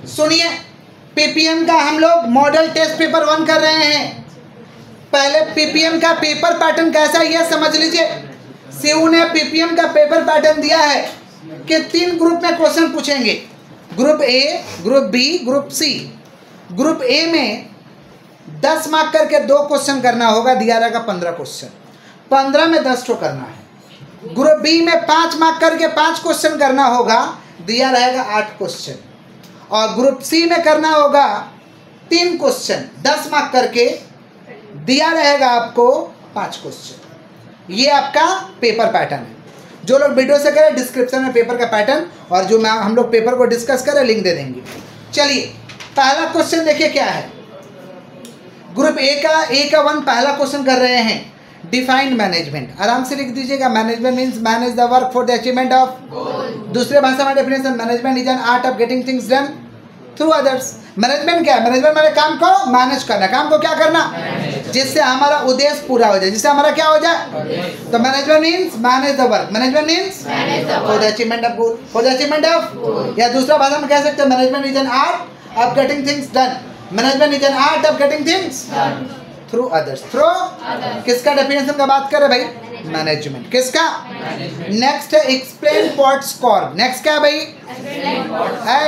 सुनिए, पीपीएम का हम लोग मॉडल टेस्ट पेपर 1 कर रहे हैं। पहले पीपीएम का पेपर पैटर्न कैसा है ये समझ लीजिए। सीयू ने पीपीएम का पेपर पैटर्न दिया है कि 3 ग्रुप में क्वेश्चन पूछेंगे, group A, group B, group C. Group A में 10 मार्क करके 2 क्वेश्चन करना होगा, दिया रहेगा 15 क्वेश्चन, 15 में 10 तो करना है। ग्रुप बी में 5 मार्क करके 5 क्वेश्चन करना होगा, दिया रहेगा 8 क्वेश्चन। और ग्रुप सी में करना होगा 3 क्वेश्चन 10 मार्क करके, दिया रहेगा आपको 5 क्वेश्चन। ये आपका पेपर पैटर्न है। जो लोग वीडियो से करें डिस्क्रिप्शन में पेपर का पैटर्न और जो हम लोग पेपर को डिस्कस करें लिंक दे देंगे। चलिए पहला क्वेश्चन देखिए क्या है। ग्रुप ए का 1 पहला क्वेश्चन कर रहे हैं, डिफाइंड मैनेजमेंट। आराम से लिख दीजिएगा, management means manage the work for the achievement of. दूसरे भाषा में definition, management is an art of getting things done through others. Management क्या है? मैनेजमेंट हमारे काम को मैनेज करना, काम को क्या करना, जिससे हमारा उद्देश्य पूरा हो जाए, जिससे हमारा क्या हो जाए। तो management means manage the work, management means for the achievement of goal, for the achievement of. या दूसरा भाषा में कह सकते हैं management is an art of getting things done. Management is an art of getting things through others. Through किसका definition का बात कर रहे भाई? मैनेजमेंट। किसका? नेक्स्ट है एक्सप्लेन पॉट्स कर्व। नेक्स्ट क्या है भाई?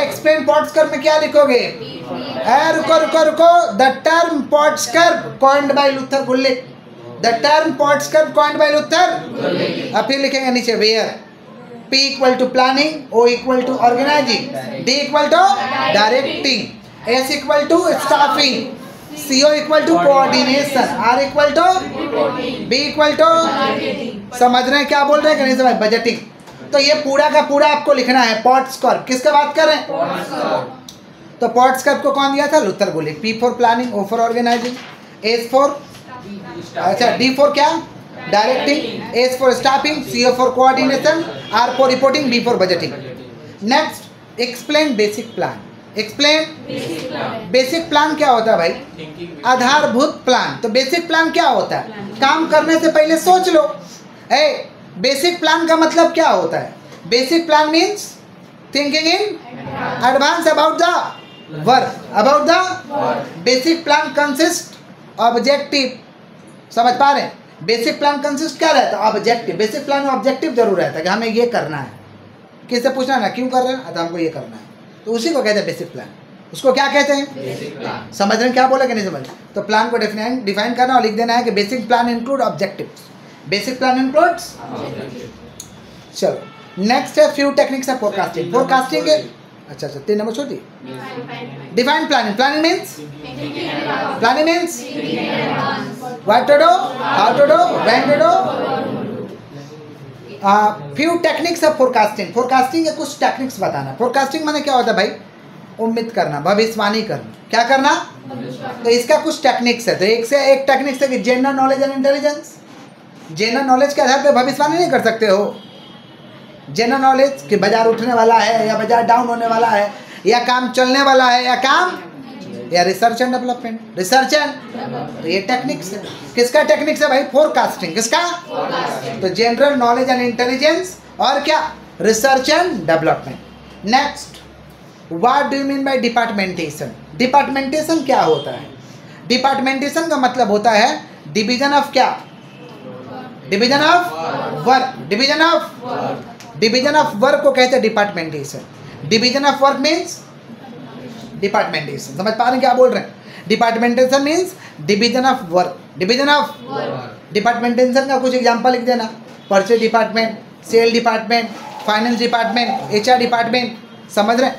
एक्सप्लेन पॉट्स कर्व में क्या लिखोगे? रुको the term POSDCORB coined by Luther Gulick. The term POSDCORB coined by Luther. अब फिर लिखेंगे नीचे where P equal to planning, O equal to organizing, D equal to directing, S equal to staffing, CO equal to coordination, R equal to B equal to, समझ रहे हैं क्या बोल रहे हैं कि नहीं समझ? बजटिंग। तो ये पूरा का पूरा आपको लिखना है पॉट्स कर्व। किसका बात कर रहे हैं? तो पॉट्स कर्व को कौन दिया था? Luther Gulick. P for planning, O for organizing, S for अच्छा D फॉर क्या? Directing, S for staffing, CO for coordination, R for reporting, B for budgeting. Next explain basic plan. Explain basic plan क्या होता है भाई? आधारभूत plan. तो basic plan क्या होता है? काम करने से पहले सोच लो। बेसिक प्लान का मतलब क्या होता है? Basic plan means thinking in advance about the work, about the basic plan consist objective. समझ पा रहे हैं? बेसिक प्लान कंसिस्ट क्या रहता है? ऑब्जेक्टिव। बेसिक प्लान में ऑब्जेक्टिव जरूर रहता है कि हमें ये करना है। किससे पूछना ना क्यों कर रहे हैं? तो हमको ये करना है, तो उसी को कहते हैं बेसिक प्लान। उसको क्या कहते हैं? समझ रहे हैं क्या बोले कि नहीं समझ? तो प्लान को डिफाइन करना और लिख देना है कि basic plan include objectives. Basic plan includes. चलो नेक्स्ट है few techniques of forecasting. Forecasting के अच्छा 3 नंबर छोटी। Define planning. Planning means what to do, how to do, when to do. Few techniques of forecasting. Forecasting के कुछ techniques बताना। Forecasting माने क्या होता है भाई? उम्मीद करना, भविष्यवाणी करना। क्या करना? तो इसका कुछ टेक्निक्स है। तो एक से एक टेक्निक्स है कि general knowledge and intelligence. General knowledge के आधार पर भविष्यवाणी नहीं कर सकते हो। जनरल नॉलेज कि बाजार उठने वाला है या बाजार डाउन होने वाला है या काम चलने वाला है या research and development, research and, तो ये टेक्निक्स है। किसका टेक्निक्स है भाई? फोरकास्टिंग। किसका? तो जनरल नॉलेज एंड इंटेलिजेंस और क्या? Research and development. Next, what do you mean by departmentation? Departmentation क्या होता है? डिपार्टमेंटेशन का मतलब होता है डिवीजन ऑफ क्या? Division of work. Division of work को कहते हैं departmentation. Division of work means departmentation. समझ पा रहे हैं क्या बोल रहे हैं? Departmentation means division of work. Division of departmentation का कुछ एग्जांपल लिख देना। Purchase department, sale department, finance department, HR department. समझ रहे हैं?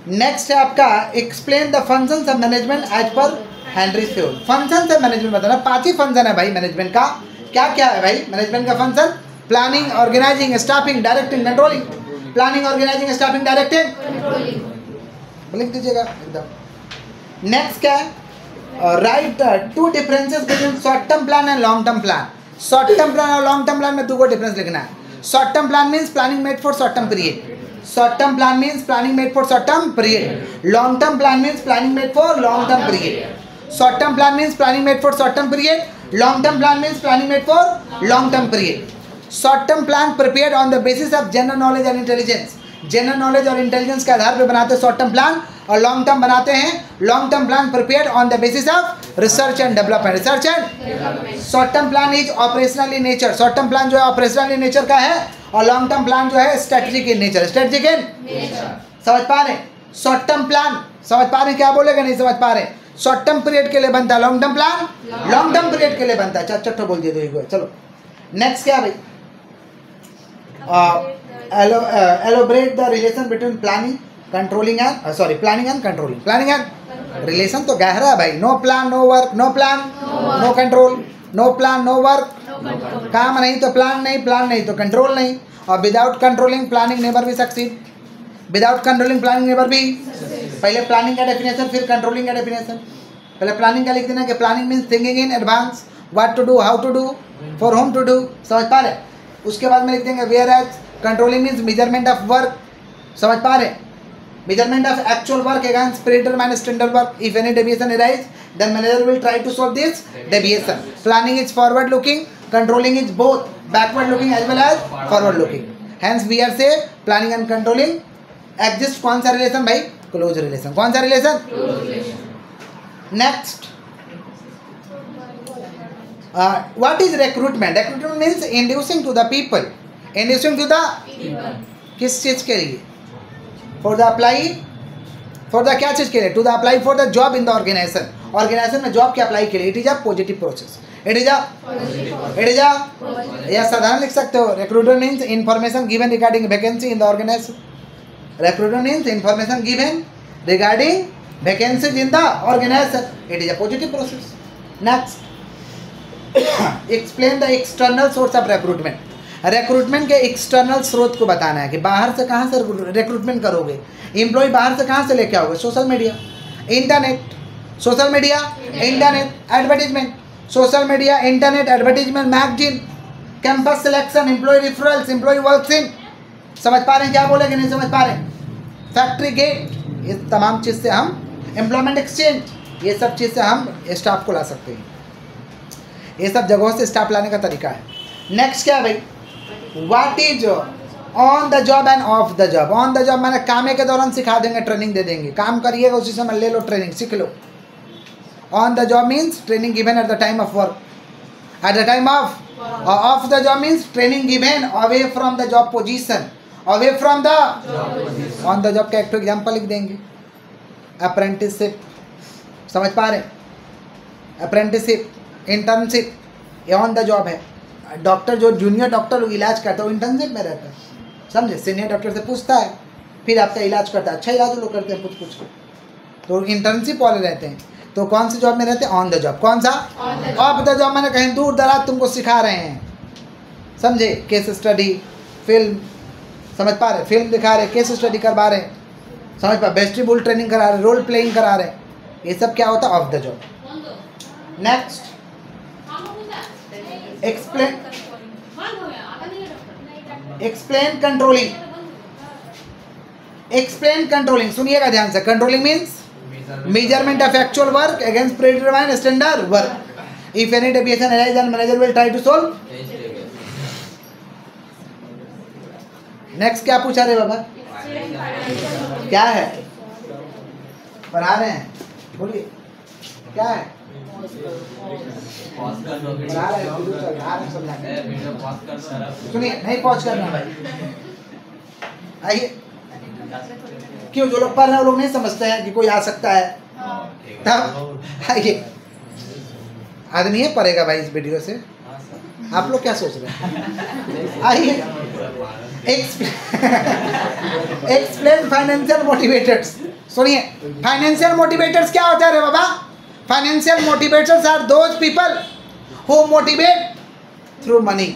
नेक्स्ट है आपका explain the functions of management as per Henry Fayol. Function of management बताना। 5 ही फंक्शन है भाई मैनेजमेंट का। क्या क्या है भाई मैनेजमेंट का function? Planning, organising, staffing, directing, controlling. Planning, organising, staffing, directing. लिख दीजिएगा एकदम। नेक्स्ट क्या है? Write 2 differences between short term plan and long term plan. Short term plan और लॉन्ग टर्म प्लान में 2 को डिफरेंस लिखना है। Short term plan means planning made for short term period. Short term plan means planning made for short term period. Long term plan means planning made for long term period. Short term plan means planning made for short term period. Long term plan means planning made for long term period. Short term plan prepared on the basis of general knowledge and intelligence. General knowledge और intelligence के आधार पर बनाते हैं short term plan, और long term बनाते हैं long term plan prepared on the basis of research and development. Research and short term plan is operational in nature. Short term plan जो है ऑपरेशनल इन नेचर का है, और long term plan जो है strategic in nature. Strategic इन समझ पा रहे? शॉर्ट टर्म प्लान समझ पा रहे? क्या बोलेगा? नहीं समझ पा रहे? शॉर्ट टर्म पीरियड के लिए बनता है, long term plan long term period के लिए बनता है। चट्टो बोल दिए दो। चलो नेक्स्ट क्या भाई? Elaborate the relation between planning controlling and planning and controlling. Planning and relation तो गहरा है भाई। No plan no work, no plan no control, no plan no work, काम नहीं तो प्लान नहीं, प्लान नहीं तो कंट्रोल नहीं, और without controlling planning never be succeed. Without controlling planning never be. पहले प्लानिंग का डेफिनेशन, फिर कंट्रोलिंग का डेफिनेशन। पहले प्लानिंग का लिख देना कि planning means thinking in advance, what to do, how to do, for whom to do. समझ पा रहे? उसके बाद में लिख देंगे whereas controlling means measurement of work. समझ पा रहे? Measurement of actual work against predetermined standard work. If any deviation arise then manager will try to solve this deviation. Planning is forward looking, controlling is both backward looking as well as forward looking. Hence we are say planning and controlling exist. कौन सा relation भाई? Close relation. कौन सा relation? Next, what is recruitment? Recruitment means inducing to the people. Inducing to the किस चीज के लिए? For the apply, for the क्या चीज के लिए? To the apply for the job in the organisation. Organisation में जॉब के अप्लाई के लिए। It is a positive process. It is a या साधारण लिख सकते हो। Recruiter means information given regarding vacancy in the organisation. Recruitment means information given regarding vacancies in the organization. It is a positive process. Next, explain the external source of recruitment. Recruitment के external स्रोत को बताना है कि बाहर से कहाँ से recruitment करोगे। एम्प्लॉय बाहर से कहाँ से लेके आओगे? Social media, internet, social media, internet, advertisement, social media, internet, advertisement, magazine, campus selection, employ referrals, employ works in. समझ पा रहे हैं क्या बोले कि नहीं समझ पा रहे? फैक्ट्री गेट, ये तमाम चीज़ से हम एम्प्लॉयमेंट एक्सचेंज, ये सब चीज़ से हम स्टाफ को ला सकते हैं। ये सब जगहों से स्टाफ लाने का तरीका है। नेक्स्ट क्या है भाई? What is on the job end of the job. On the job मैंने कामे के दौरान सिखा देंगे, ट्रेनिंग दे देंगे, काम करिएगा उसी समय ले लो ट्रेनिंग, सीख लो। On the job means training given at the time of work, at the time of the job means training given away from the job position, away from the on the job का एक example लिख देंगे। Apprenticeship, समझ पा रहे? Apprenticeship, internship, ये on the job है। Doctor जो जूनियर डॉक्टर इलाज करता है वो इंटर्नशिप में रहता है, समझे? सीनियर डॉक्टर से पूछता है, फिर आपका इलाज करता है। अच्छा इलाज लोग करते हैं पूछ पूछ के, तो इंटर्नशिप वाले रहते हैं। तो कौन सी जॉब में रहते हैं? On the job. कौन सा? ऑफ द जॉब मैंने कहीं दूर दराज तुमको सिखा रहे हैं, समझे? केस स्टडी, फिल्म, समझ पा रहे? फिल्म दिखा रहे, केस स्टडी करवा रहे, समझ पा? वेस्टिब्यूल ट्रेनिंग करा रहे, रोल प्लेइंग करा रहे, ये सब क्या होता है? Off the job. Next, explain controlling. Explain controlling, सुनिएगा ध्यान से। Controlling means measurement of actual work against predetermined standard work. If any deviation arise then manager will try to solve. Next क्या पूछा रे बाबा? क्या है? पढ़ा रहे हैं, बोलिए क्या है? पढ़ा रहे हैं, सुनिए, नहीं पॉज करना भाई। आइए, क्यों? जो लोग पढ़ रहे हैं वो लोग नहीं समझते हैं कि कोई आ सकता है, तब आइए। आदमी है पढ़ेगा भाई इस वीडियो से, आप लोग क्या सोच रहे हैं? आइए, एक्सप्लेन फाइनेंशियल मोटिवेटर्स। सुनिए, फाइनेंशियल मोटिवेटर्स क्या होता है रे बाबा? Financial motivators are those people who motivate through money.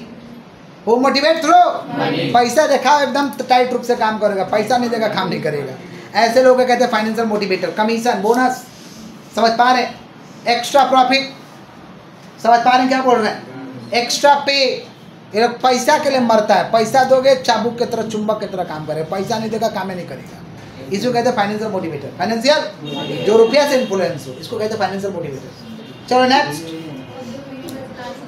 Who motivate through पैसा देखा एकदम टाइट रूप से काम करेगा, पैसा नहीं देगा काम नहीं करेगा, ऐसे लोग कहते हैं फाइनेंशियल मोटिवेटर। कमीशन, बोनस, समझ पा रहे? एक्स्ट्रा प्रॉफिट, समझ पा रहे हैं क्या बोल रहे हैं? एक्स्ट्रा पे, ये लोग पैसा के लिए मरता है। पैसा दोगे चाबुक की तरह, चुंबक की तरह काम करेगा, पैसा नहीं देगा काम नहीं करेगा। इसको कहते हैं फाइनेंशियल मोटिवेटर। फाइनेंशियल जो रुपया से इन्फ्लुएंस हो, इसको कहते हैं फाइनेंशियल मोटिवेटर। चलो next,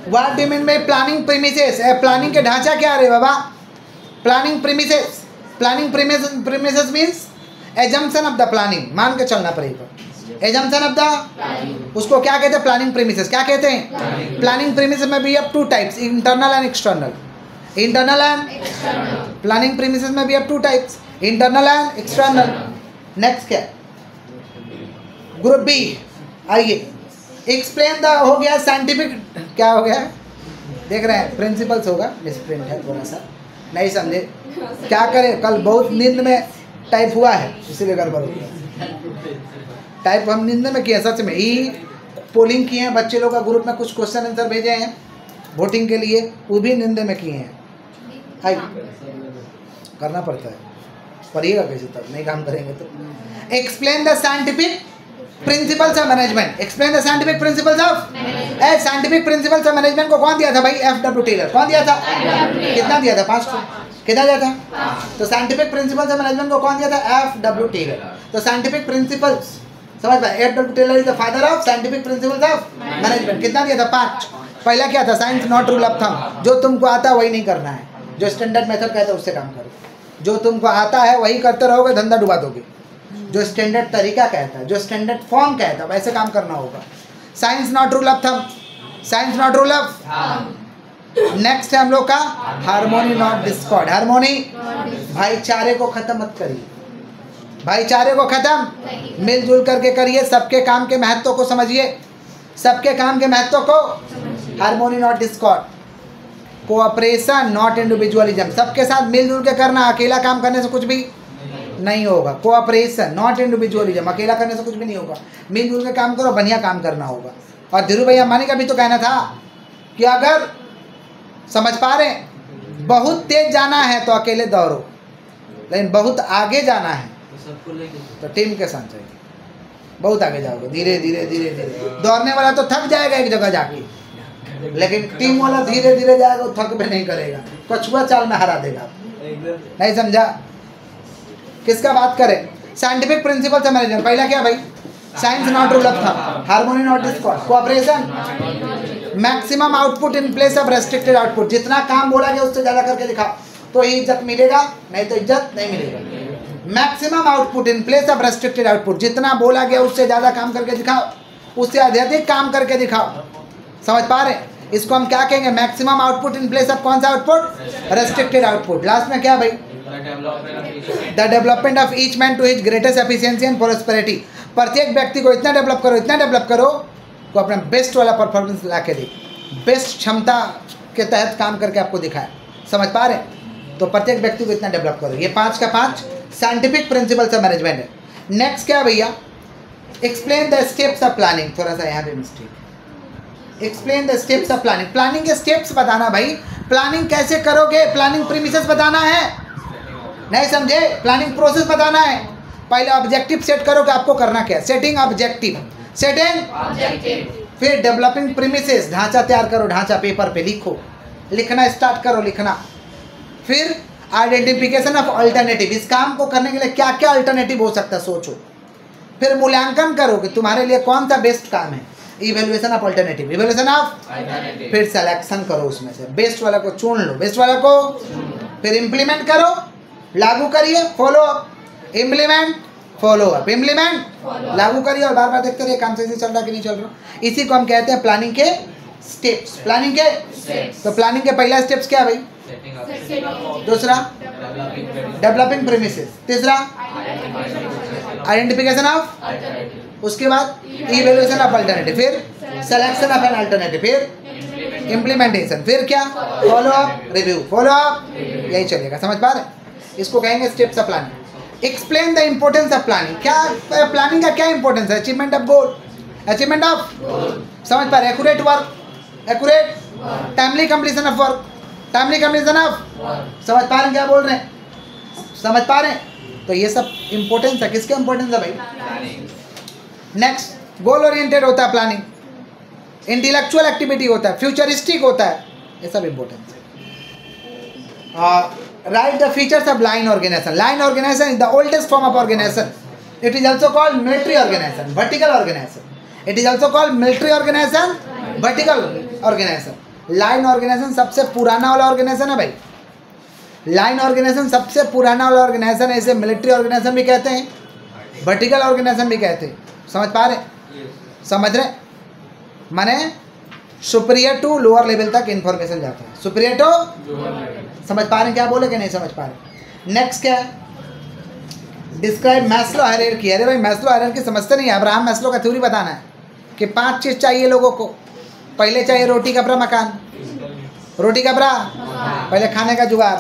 what do you mean by planning premises? Planning के ढांचा क्या रे बाबा? Planning premises, planning premises means assumption of the planning, मान के चलना पड़ेगा। एजम्पशन ऑफ द, उसको क्या कहते हैं? Planning premises. क्या कहते हैं? प्लानिंग प्रीमिसेस में भी अब 2 types, internal and external. Internal and planning premises में भी अब 2 types, internal and external. Next क्या? ग्रुप बी, आइए एक्सप्लेन द, हो गया साइंटिफिक, क्या हो गया देख रहे हैं, प्रिंसिपल्स होगा, मिसप्रिंट है थोड़ा सा, नहीं समझे, क्या करें, कल बहुत नींद में टाइप हुआ है इसीलिए गड़बड़ हो गया। टाइप हम नींद में किए, सच में ही पोलिंग किए हैं बच्चे लोग का, ग्रुप में कुछ क्वेश्चन आंसर भेजे हैं वोटिंग के लिए, वो भी नींद में किए हैं। आई करना पड़ता है, पढ़िएगा कैसे, तब नहीं काम करेंगे तो। Explain the scientific principles of management. Explain the scientific principles of, scientific principles of management को कौन दिया था भाई? F.W. टेलर। कौन दिया था? कितना दिया था? 5 को। कितना दिया था? तो साइंटिफिक प्रिंसिपल्स ऑफ मैनेजमेंट को कौन दिया था? F.W. टेलर। तो साइंटिफिक प्रिंसिपल्स समझ पाए, F.W. Taylor is the father of scientific principles of management. कितना दिया था? 5। पहला क्या था? Science not rule of thumb, जो तुमको आता है वही नहीं करना है, जो स्टैंडर्ड मेथड कहता है उससे काम करो, जो तुमको आता है वही करते रहोगे, धंधा डुबा दोगे। जो स्टैंडर्ड तरीका कहता है, जो स्टैंडर्ड फॉर्म कहता है वैसे काम करना होगा। Science not rule of thumb, science not rule of. Next है हम लोग का हार्मोनी नॉट डिस्कॉर्ड। हार्मोनी, भाईचारे को खत्म मत करिए, भाईचारे को खत्म, मिलजुल करके करिए, सबके काम के महत्व को समझिए, सबके काम के महत्व को। Harmony not Discord, cooperation not individualism, सबके साथ मिलजुल के करना, अकेला काम करने से कुछ भी नहीं होगा। कोऑपरेशन नॉट इंडिविजुअलिज्म, अकेला करने से कुछ भी नहीं होगा, मिलजुल के काम करो, बढ़िया काम करना होगा। और धीरू भैया मानी का भी तो कहना था कि अगर समझ पा रहे हैं, बहुत तेज जाना है तो अकेले दौड़ो, लेकिन बहुत आगे जाना है तो टीम के साथ चाहिए, बहुत आगे जाओगे, धीरे धीरे धीरे धीरे। दौड़ने वाला तो थक जाएगा एक जगह जाके, लेकिन टीम वाला धीरे धीरे जाएगा, वो थक भी नहीं करेगा, कछुआ चाल में हरा देगा। नहीं समझा? किसका बात करें? साइंटिफिक प्रिंसिपल से मैनेजमेंट। पहला क्या भाई? Science not rule of thumb, harmony not Discord, cooperation, maximum output in place of restricted output. जितना काम बोला गया उससे ज़्यादा करके दिखाओ तो ही इज्जत मिलेगा, नहीं तो इज्जत नहीं मिलेगा। Maximum output in place of restricted output, जितना बोला गया उससे ज़्यादा काम करके दिखाओ, उससे अधिक काम करके दिखाओ। समझ पा रहे हैं? इसको हम क्या कहेंगे? Maximum output in place of कौन सा आउटपुट? Restricted output. लास्ट में क्या भाई? The development of each man to his greatest efficiency and prosperity. प्रत्येक व्यक्ति को इतना डेवलप करो, इतना डेवलप करो को अपना बेस्ट वाला परफॉर्मेंस ला के दे, बेस्ट क्षमता के तहत काम करके आपको दिखाए। समझ पा रहे हैं? तो प्रत्येक व्यक्ति को इतना डेवलप करो। ये 5 का 5 साइंटिफिक प्रिंसिपल्स ऑफ मैनेजमेंट है। नेक्स्ट क्या भैया? Explain the steps of planning. थोड़ा सा यहाँ पे mistake, explain the steps of planning. Planning के स्टेप्स बताना भाई, प्लानिंग कैसे करोगे, प्लानिंग प्रीमिसेस बताना है, नहीं समझे? प्लानिंग प्रोसेस बताना है। पहले ऑब्जेक्टिव सेट करो कि आपको करना क्या है, सेटिंग ऑब्जेक्टिव, सेटिंग ऑब्जेक्टिव। फिर डेवलपिंग प्रीमिसेस, ढांचा तैयार करो, ढांचा पेपर पे लिखो, लिखना स्टार्ट करो, लिखना। फिर आइडेंटिफिकेशन ऑफ अल्टरनेटिव, इस काम को करने के लिए क्या क्या अल्टरनेटिव हो सकता है सोचो। फिर मूल्यांकन करो कि तुम्हारे लिए कौन सा बेस्ट काम है, evaluation of alternative, evaluation of. फिर सिलेक्शन करो, उसमें से बेस्ट वाला को चुन लो, बेस्ट वाला को। फिर इम्प्लीमेंट करो, लागू करिए, follow up, implement, follow up, implement, लागू करिए और बार बार देखते रहिए काम सही से चल रहा कि नहीं चल रहा। इसी को हम कहते हैं प्लानिंग के स्टेप्स। प्लानिंग के तो प्लानिंग के पहला स्टेप्स क्या भाई? दूसरा डेवलपिंग प्रीमिसेस, तीसरा आइडेंटिफिकेशन ऑफ, उसके बाद इवैल्यूएशन ऑफ अल्टरनेटिव, फिर सिलेक्शन ऑफ एन अल्टरनेटिव, फिर इम्प्लीमेंटेशन, फिर क्या? Follow up, review, follow up, यही चलेगा। समझ पा रहे? इसको कहेंगे steps of planning. Explain the importance of planning. क्या प्लानिंग का क्या इंपॉर्टेंस है? Achievement of goal, achievement of, समझ पा रहे? Accurate work, accurate, timely completion of work, timely completion of, समझ पा रहे हैं क्या बोल रहे हैं? समझ पा रहे हैं? तो ये सब इंपॉर्टेंस है, किसका इंपॉर्टेंस है भाई? नेक्स्ट, गोल ओरिएंटेड होता है प्लानिंग, इंटेलेक्चुअल एक्टिविटी होता है, फ्यूचरिस्टिक होता है, ये सब इंपॉर्टेंस है। Write the features of line organisation. Line organisation is the oldest form of organisation. It is also called military organisation, vertical organisation. It is also called military organisation, vertical organisation. Line organisation सबसे पुराना वाला organisation है भाई। Line organisation सबसे पुराना वाला organisation है, इसे मिलिट्री ऑर्गेनाइजेशन भी कहते हैं, वर्टिकल ऑर्गेनाइजेशन भी कहते हैं। समझ पा रहे? समझ रहे? माने सुपीरियर टू लोअर लेवल तक इन्फॉर्मेशन जाता है, सुपीरियर टू। समझ पा रहे हैं क्या बोले कि नहीं समझ पा रहे? नेक्स्ट क्या है? Describe Maslow hierarchy. अरे भाई मैस्लो हायरार्की समझते नहीं, अब्राहम मैस्लो का थ्योरी बताना है कि 5 चीज़ चाहिए लोगों को। पहले चाहिए रोटी कपड़ा मकान, रोटी कपड़ा पहले खाने का जुगाड़,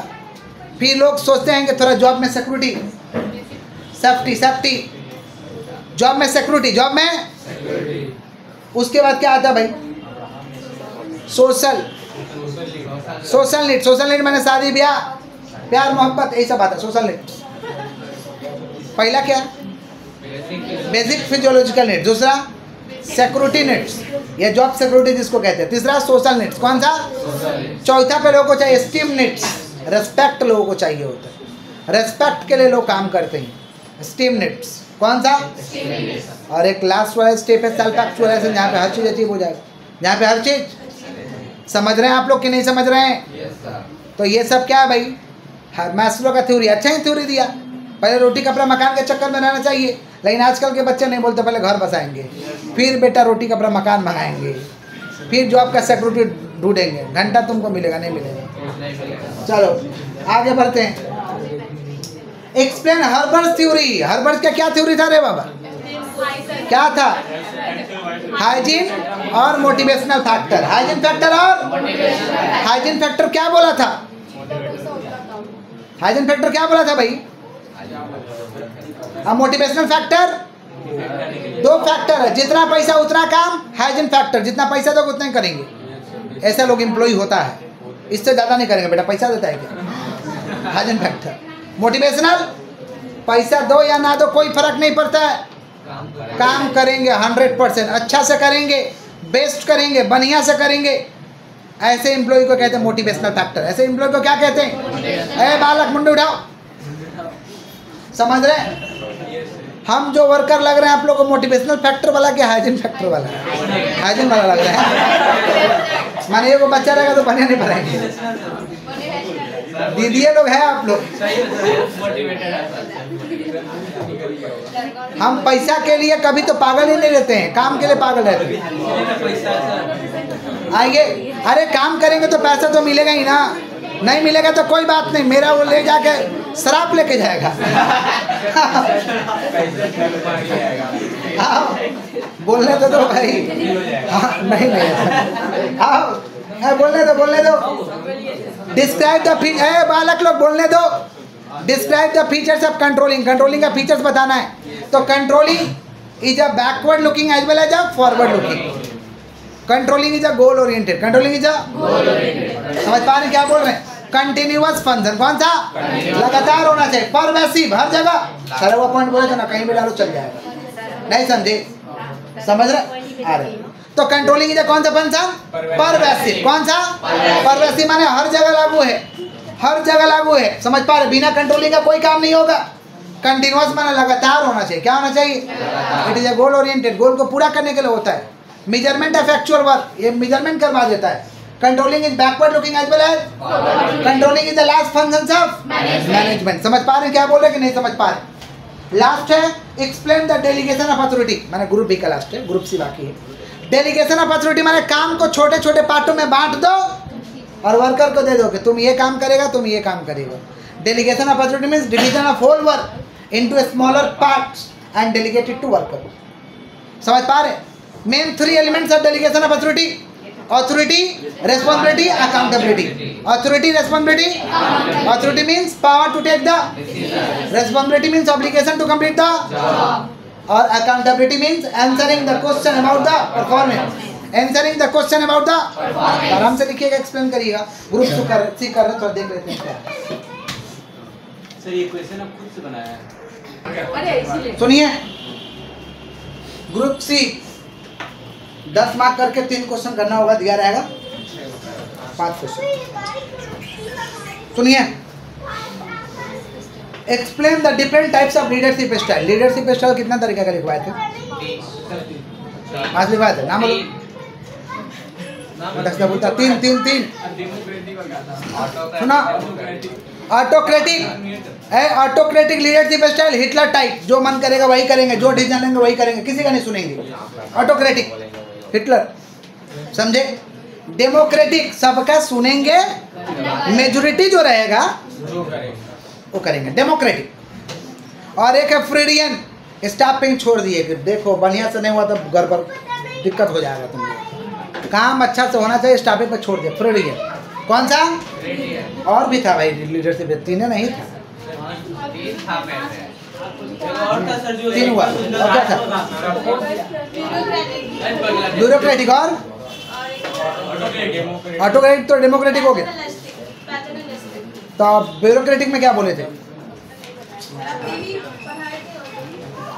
फिर लोग सोचते हैं कि थोड़ा जॉब में सिक्योरिटी, सेफ्टी, जॉब में सिक्योरिटी, जॉब में। उसके बाद क्या आता है भाई? Social need. सोशल नीड मैंने शादी ब्याह, प्यार मोहब्बत, यही सब आता है सोशल नीड। पहला क्या? Basic physiological need. दूसरा सिक्योरिटी नीड्स, ये जॉब सिक्योरिटी जिसको कहते हैं। तीसरा सोशल नीड्स, कौन सा? चौथा पे लोगों को चाहिए स्टीम नीड्स, रेस्पेक्ट लोगों को चाहिए होता है, रेस्पेक्ट के लिए लोग काम करते हैं। स्टीम नीड्स, कौन सा? और एक लास्ट वाला स्टेप है सेल्फ एक्चुअलाइजेशन, जहाँ पे हर चीज़ अचीव हो जाएगा, जहाँ पे हर चीज़। समझ रहे हैं आप लोग कि नहीं समझ रहे हैं? तो ये सब क्या है भाई? मैस्लो का थ्योरी, अच्छा ही थ्योरी दिया। पहले रोटी कपड़ा मकान के चक्कर में रहना चाहिए, लेकिन आजकल के बच्चे नहीं बोलते, पहले घर बसाएंगे, फिर बेटा रोटी कपड़ा मकान मंगाएंगे, फिर जॉब का सिक्योरिटी ढूंढेंगे। घंटा तुमको मिलेगा नहीं मिलेगा। चलो आगे बढ़ते हैं। Explain Herbert's theory. हर्बर्ट्स का क्या थ्योरी था रे बाबा? क्या था? हाइजीन और मोटिवेशनल फैक्टर। हाइजीन फैक्टर और हाइजीन फैक्टर क्या बोला था? हाइजीन फैक्टर क्या बोला था भाई? मोटिवेशनल फैक्टर 2 फैक्टर है, जितना पैसा उतना काम। हाइजीन फैक्टर जितना पैसा दोगे उतना ही करेंगे, ऐसा लोग एम्प्लॉय होता है, इससे ज़्यादा नहीं करेंगे, बेटा पैसा देता है क्या? Hygiene factor. मोटिवेशनल, पैसा दो या ना दो कोई फर्क नहीं पड़ता है, काम करेंगे 100%, अच्छा से करेंगे, बेस्ट करेंगे, बढ़िया से करेंगे। ऐसे एम्प्लॉय को कहते हैं मोटिवेशनल फैक्टर। ऐसे एम्प्लॉय को क्या कहते हैं? ए बालक मुंडे उठाओ। समझ रहे? हम जो वर्कर लग रहे हैं आप लोग को मोटिवेशनल फैक्टर वाला क्या हाइजीन फैक्टर वाला? हाइजीन वाला लग रहा है। माने वो बच्चा रहेगा तो बढ़िया नहीं पढ़ाएंगे। दीदी लोग हैं आप लोग। हम पैसा के लिए कभी तो पागल ही नहीं रहते हैं, काम के लिए पागल रहते हैं। आइए, अरे काम करेंगे तो पैसा तो मिलेगा ही ना, नहीं मिलेगा तो कोई बात नहीं, मेरा वो ले जाके शराब लेके जाएगा। आओ बोलने तो दो भाई। हाँ नहीं आओ बोलने दो। डिस्क्राइब द फीचर, बालक लोग बोलने दो। Describe the features of controlling. Controlling का फीचर्स बताना है। तो controlling is a backward looking as well as a forward looking. Controlling is a goal oriented. Controlling is a समझ पा रहे क्या बोल रहे हैं? कंटिन्यूअस फंक्शन, कौन सा? लगातार होना चाहिए, परवेसिव, हर जगह। सारे वो पॉइंट बोले थे ना, कहीं भी डालो चल जाएगा। नहीं समझे? समझ रहे? आ रहे। तो कंट्रोलिंग इज कौन सा फंक्शन? परवेसिव। कौन सा? परवेसिव माने हर जगह लागू है, हर जगह लागू है। समझ पा रहे? बिना कंट्रोलिंग का कोई काम नहीं होगा। कंटिन्यूअस माने लगातार होना चाहिए। क्या होना चाहिए? It is a goal oriented, goal को पूरा करने के लिए होता है। मेजरमेंट ऑफ एक्चुअल वर्क, ये मेजरमेंट करवा देता है। Controlling is backward looking as well as controlling is the last functions of management. समझ पा रहे हैं क्या बोल रहे कि नहीं समझ पा रहे? लास्ट है explain the delegation of authority. मैंने ग्रुप बी का लास्ट है, ग्रुप सी बाकी है। डेलीगेशन ऑफ अथॉरिटी माने काम को छोटे छोटे पार्टों में बांट दो और वर्कर को दे दो कि तुम ये काम करेगा, तुम ये काम करेगा। Delegation of authority means division of whole work into smaller parts and delegated to worker. समझ पा रहे? Main 3 elements of delegation of authority: authority, responsibility, accountability. Authority, responsibility. Authority means power to take the responsibility means obligation to complete the job. Or accountability means answering the question about the performance. Answering the question about the performance. आराम से लिखिएगा, explain करिएगा। Group C कर रहे थोड़ा देख लेते हैं क्या। सर ये क्वेश्चन आप खुद से बनाया है? सुनिए, ग्रुप सी 10 मार्क करके 3 क्वेश्चन करना होगा, दिया रहेगा 5 क्वेश्चन। सुनिए, explain the different types of leadership style. Leadership style कितना तरीके का लिखवाए थे? 5 लिखवाए थे। नाम बोलो। बोलता 3 सुना autocratic leadership style Hitler type, जो मन करेगा वही करेंगे, जो डिसीजन लेंगे वही करेंगे, किसी का नहीं सुनेंगे। ऑटोक्रेटिक हिटलर, समझे। डेमोक्रेटिक सबका सुनेंगे, मेजोरिटी जो रहेगा वो करेंगे, डेमोक्रेटिक। और एक है फ्रीडियन, स्टाफिंग छोड़ दिए कि देखो बढ़िया से नहीं हुआ तो घर पर दिक्कत हो जाएगा, तुम काम अच्छा से होना चाहिए, स्टाफिंग पर छोड़ दिया, फ्रीडियन। कौन सा और भी था भाई लीडरशिप, तीन नहीं था, तीन हुआ और क्या था, ब्यूरोक्रेटिक और ऑटोक्रेटिक, तो डेमोक्रेटिक हो गया। तो ब्यूरोक्रेटिक में क्या बोले थे,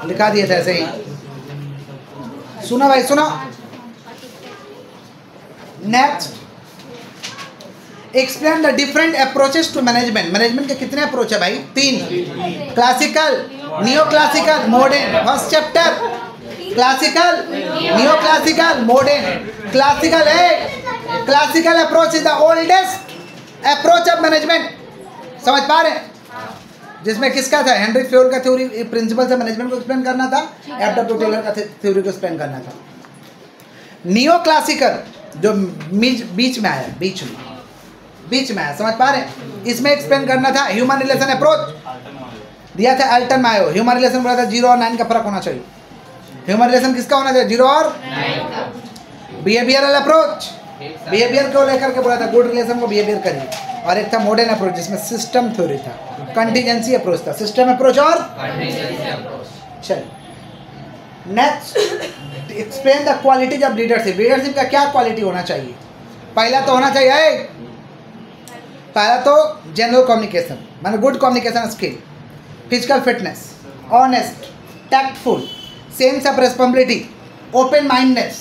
लिखा दिए थे ऐसे ही, सुना भाई सुना। Next, explain the different approaches to management. Management के कितने अप्रोच है भाई, 3, classical, neo classical, modern. First chapter classical, neo classical, modern. Classical है, classical approach is the oldest approach of management, समझ पा रहे हैं, जिसमें किसका था, हेनरी फ्योल का थ्योरी प्रिंसिपल से मैनेजमेंट को एक्सप्लेन करना था, एफ.डब्ल्यू. टेलर का थ्योरी को एक्सप्लेन करना था। नियो क्लासिकल जो बीच में आया, बीच में आया, समझ पा रहे हैं, इसमें एक्सप्लेन करना था ह्यूमन रिलेशन अप्रोच दिया था अल्टन मायो। ह्यूमन रिलेशन बोला था 0 और 9 का फर्क होना चाहिए। ह्यूमन रिलेशन किसका होना चाहिए, 0 और 9। बिहेवियरल अप्रोच, बिहेवियर को लेकर के बोला था, गुड रिलेशन को बिहेवियर करिए। और एक था मॉडर्न अप्रोच जिसमें सिस्टम थ्योरी था, कंटीजेंसी अप्रोच था, सिस्टम अप्रोच और चल। Next, explain the qualities of leadership. Leadership का क्या क्वालिटी होना चाहिए, पहला तो होना चाहिए, पहला तो जनरल कम्युनिकेशन, माने good communication skill, physical fitness, honest, tactful, sense of responsibility, open mindness,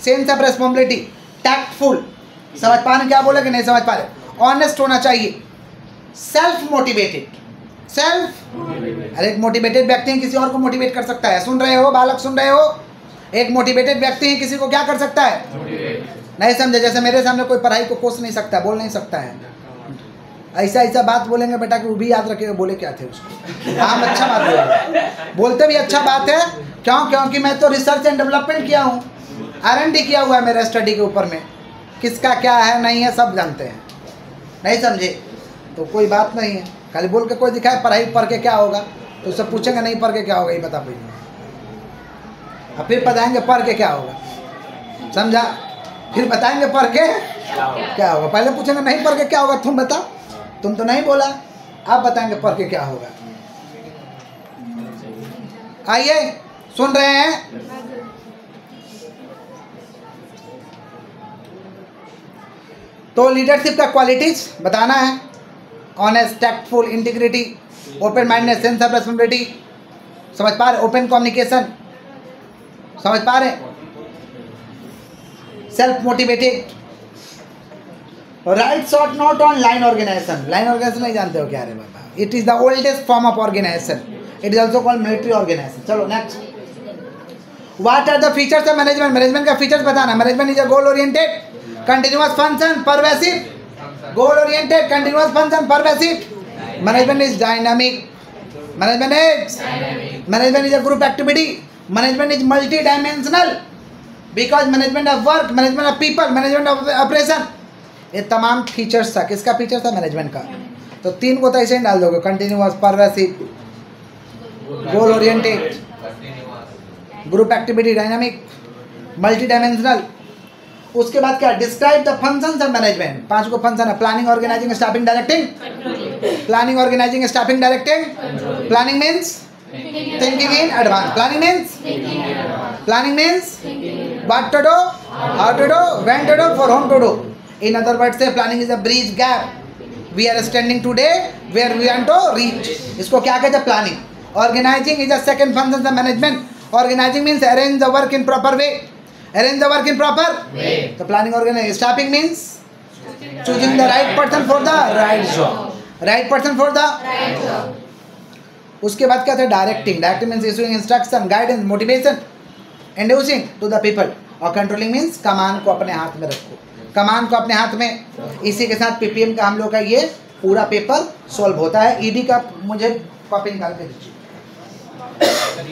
sense of responsibility, tactful, समझ पा रहे क्या बोले कि नहीं समझ पा रहे, ऑनेस्ट होना चाहिए, सेल्फ मोटिवेटेड, अरे एक मोटिवेटेड व्यक्ति है किसी और को मोटिवेट कर सकता है, सुन रहे हो बालक, सुन रहे हो, एक मोटिवेटेड व्यक्ति है किसी को क्या कर सकता है, नहीं समझे, जैसे मेरे सामने कोई पढ़ाई को कोस नहीं सकता, बोल नहीं सकता है, ऐसा बात बोलेंगे बेटा कि वो भी याद रखेगा बोले क्या थे उसको। हाँ अच्छा बात बोलते भी अच्छा बात है, क्योंकि मैं तो रिसर्च एंड डेवलपमेंट किया हूँ, R&D किया हुआ है मेरा स्टडी के ऊपर में, किसका क्या है नहीं है सब जानते हैं, नहीं समझे, तो कोई बात नहीं है, खाली बोल के कोई दिखाए पढ़ाई पढ़ के क्या होगा, तो उससे पूछेंगे नहीं पढ़ के क्या होगा, ये बता पाइए, अब फिर बताएंगे पढ़ के क्या होगा, समझा, फिर बताएंगे पढ़ के क्या होगा, पहले पूछेंगे नहीं पढ़ के क्या होगा, तुम बता, तुम तो नहीं बोला, आप बताएंगे पढ़ के क्या होगा। आइए सुन रहे हैं, तो लीडरशिप का क्वालिटीज बताना है, honest, tactful, integrity, open mindness, sense of responsibility, समझ पा रहे, ओपन कम्युनिकेशन, समझ पा रहे, self motivated, write short note on line organisation. Line organisation नहीं जानते हो क्या रे बाबा, it is the oldest form of organisation, it is also called military organisation. चलो next, what are the features of management. Management का features बताना, management is a goal oriented, continuous function, pervasive, goal oriented, continuous function, pervasive, management is dynamic, management is a group activity, management is multi dimensional, because management of work, management of people, management of operation, ये तमाम features था, किसका feature था, management का। तो 3 को तो ऐसे ही डाल दोगे, continuous, pervasive, goal oriented, group activity, dynamic, multi dimensional. उसके बाद क्या, describe the functions of management. 5 को फंक्शन है, planning, organising, staffing, directing, planning, organising, staffing, directing. Planning means thinking in advance, planning means what to do, how to do, when to do, for whom to do. In other words, say planning is a bridge gap we are standing today where we want to reach. इसको क्या कहते हैं, planning. Organizing is a second function of management. Organizing means arrange the work in proper way. Arrange the work in proper way. तो planning, organising, staffing means choosing the right person for the right job. Right person for the right job. उसके बाद क्या था, directing. Directing means issuing instruction, guidance, motivation, inducing to the people. और controlling means कमान को अपने हाथ में रखो, कमान को अपने हाथ में। इसी के साथ पीपीएम का हम लोग का ये पूरा पेपर सॉल्व होता है। ईडी का मुझे कॉपी निकाल के दीजिए।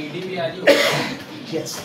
ईडी भी आ रही है। यस।